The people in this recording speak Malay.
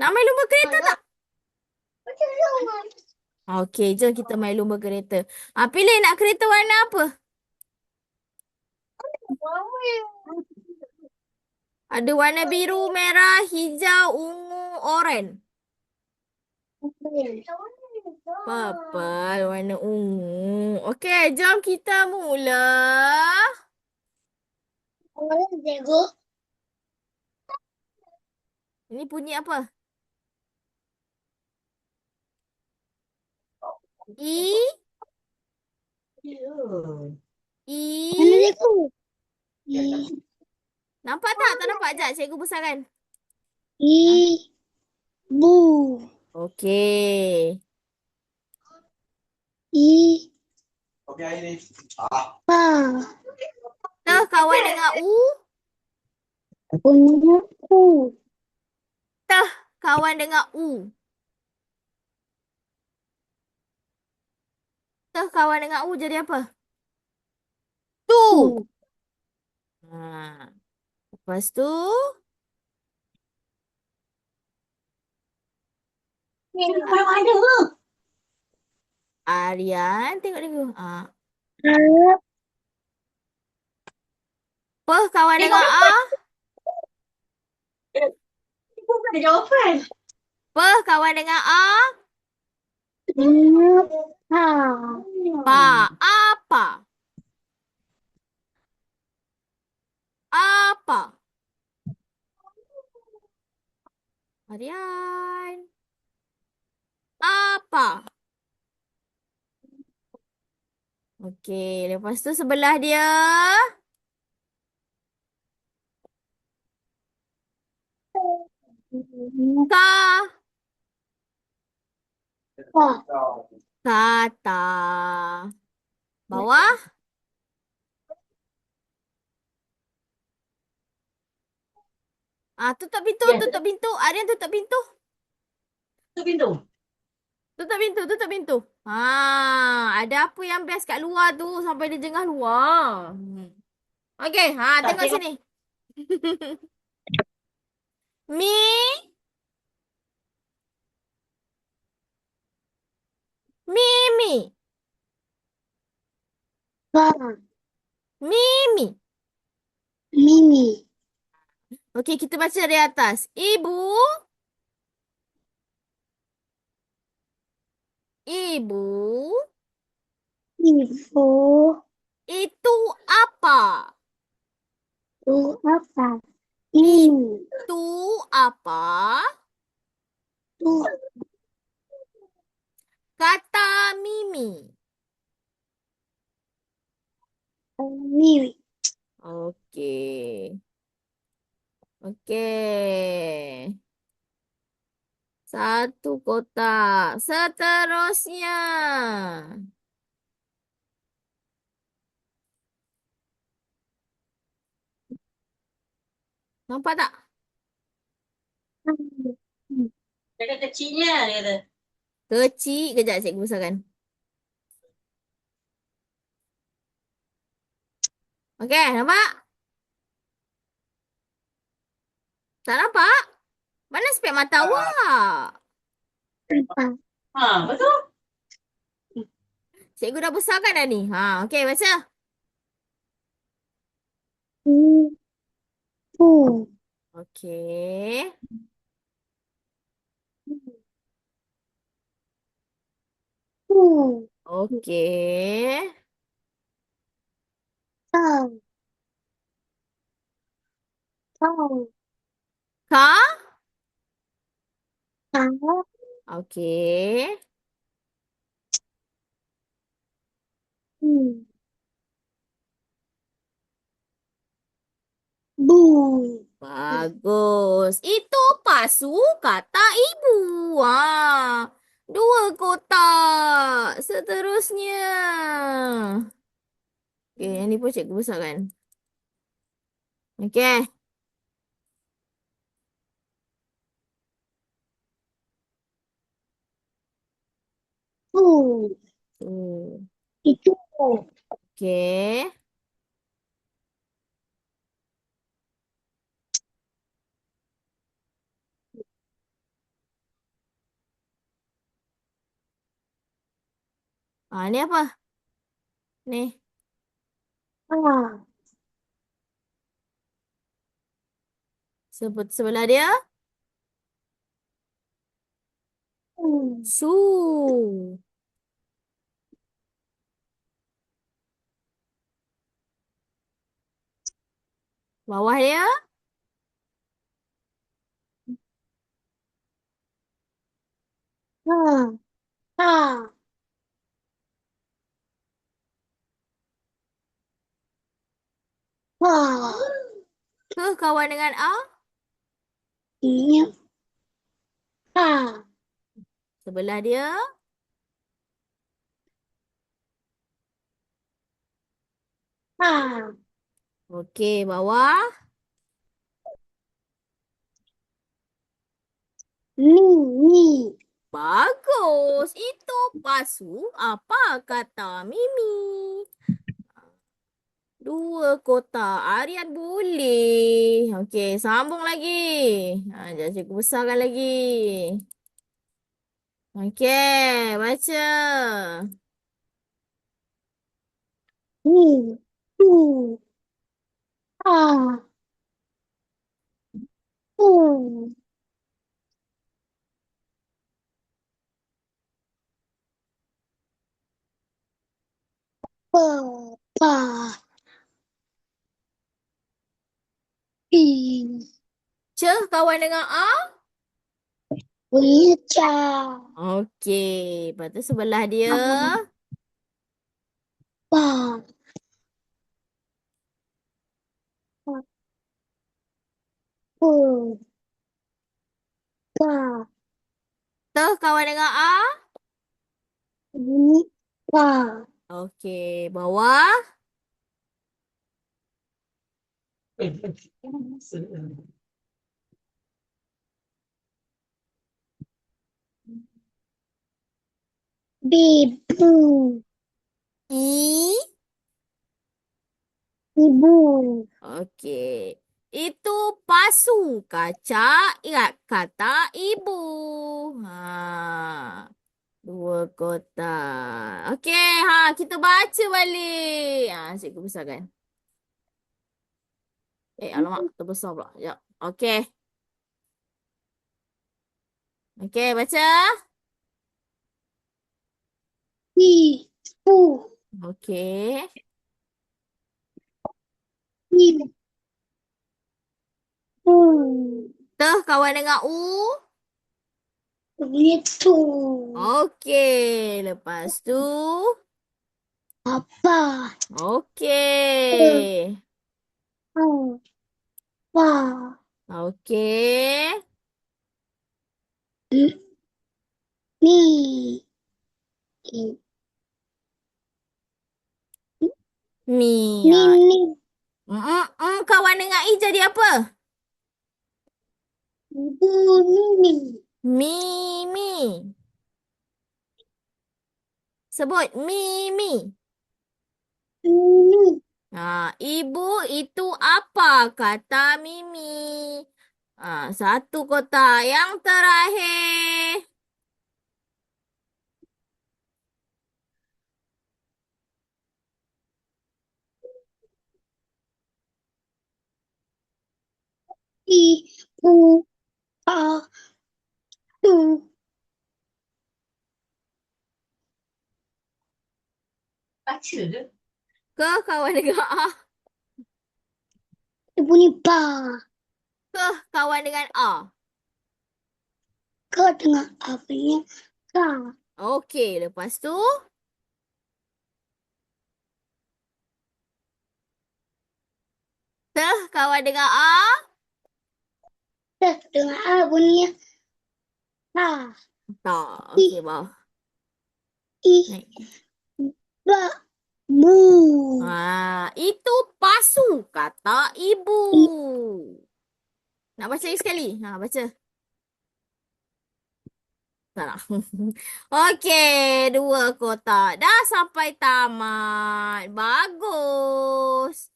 Nak main lumba kereta tak? Okey, jom kita main lumba kereta. Pilih nak kereta warna apa? Ada warna biru, merah, hijau, ungu, oren. Purple, warna ungu. Okey, jom kita mula. Ini bunyi apa? I, I. Nampak tak? Tak nampak? Sekejap, cikgu besarkan. Ah, Ibu. Okey. Pa. Teh kawan dengan U. Punya u. Teh kawan dengan U. Teh kawan dengan U jadi apa? Tu. U. Lepas tu, Aryan. Tengok. Harap. Peh kawan dengan A. Ada jawapan. Peh kawan dengan A. Ingat. Pa. Pa. Apa? Apa? Aryan. Apa? Okey, lepas tu sebelah dia. Ka. Pa. Kata. Bawah. Tutup pintu, tutup pintu. Aryan tutup pintu. Tutup pintu. Ada apa yang best kat luar tu sampai dia jengah luar. Okey, tengok sini. Mi, Mimi, Pa. Mimi. Mimi. Okey, kita baca dari atas. Ibu, ibu, Ibu. itu apa? Itu apa? Ini. Itu apa? Itu Kata Mimi. Mimi. Okey. Okey. Satu kotak. Seterusnya. Nampak tak? Ada kecilnya, dia kata. Kecil. Kejap cikgu besarkan. Okey, nampak? Tak nampak? Mana spek mata awak? Apa? Betul. Cikgu dah besarkan dah ni. Okey, baca. Ibu. Okey. Ibu. Okey. Tahu. Tahu. Ka? Tahu. Okey. Bu. Bagus. Itu pasu kata ibu. Dua kotak. Seterusnya. Okey, yang ni pun cikgu besarkan. Okey. Bu. Hmm. Itu. Okey. Ni apa? Ni. A. Sebut sebelah dia. U. Su. Bawah dia. A. A. A. Ke kawan dengan A? Ini A. Sebelah dia. A. Okey, bawah. Ni. Ni. Bagus. Itu pasu. Apa kata Mimi? Dua kotak. Aryan boleh. Okey, sambung lagi. Jom cikgu besarkan lagi. Okey, baca. Ni. U. A. U. P. Pa. I. Ce kawan dengan A? Wija. Okey, lepas tu sebelah dia. Pa. Pu. Pa. Te kawan dengan A? Ni. Pa. Okey, bawah. Bibu. I. Ibu. Okey. Itu pasu kaca ingat kata ibu. Dua kotak. Okey, kita baca balik. Cikgu besarkan. Alamak, terbesar pula. Ya. Okey. Okey, baca. Ibu. Okey. Ibu. Teh kawan dengan U. Itu. Okey, lepas tu. Apa? Okey. Apa? Okey. Ni. Mi. Ni. Ni. Kawan dengan I jadi apa? Ibu. Ni. Mimi. Sebut Mimi. Ni. Ibu itu apa kata Mimi? Satu kotak yang terakhir. Ibu. A. Tu. Ke kawan dengan A? Ibu ni pa. Ke kawan dengan A? Kau dengan apinya ka. Okey, lepas tu. Teh kawan dengan A? Dah dengan A bunyinya ka. Tak. I. Okey, bawah. I. Naik. Ba. Bu. Itu pasu kata ibu. I. Nak baca lagi sekali? Baca. Tak nak. Okey, dua kotak. Dah sampai tamat. Bagus.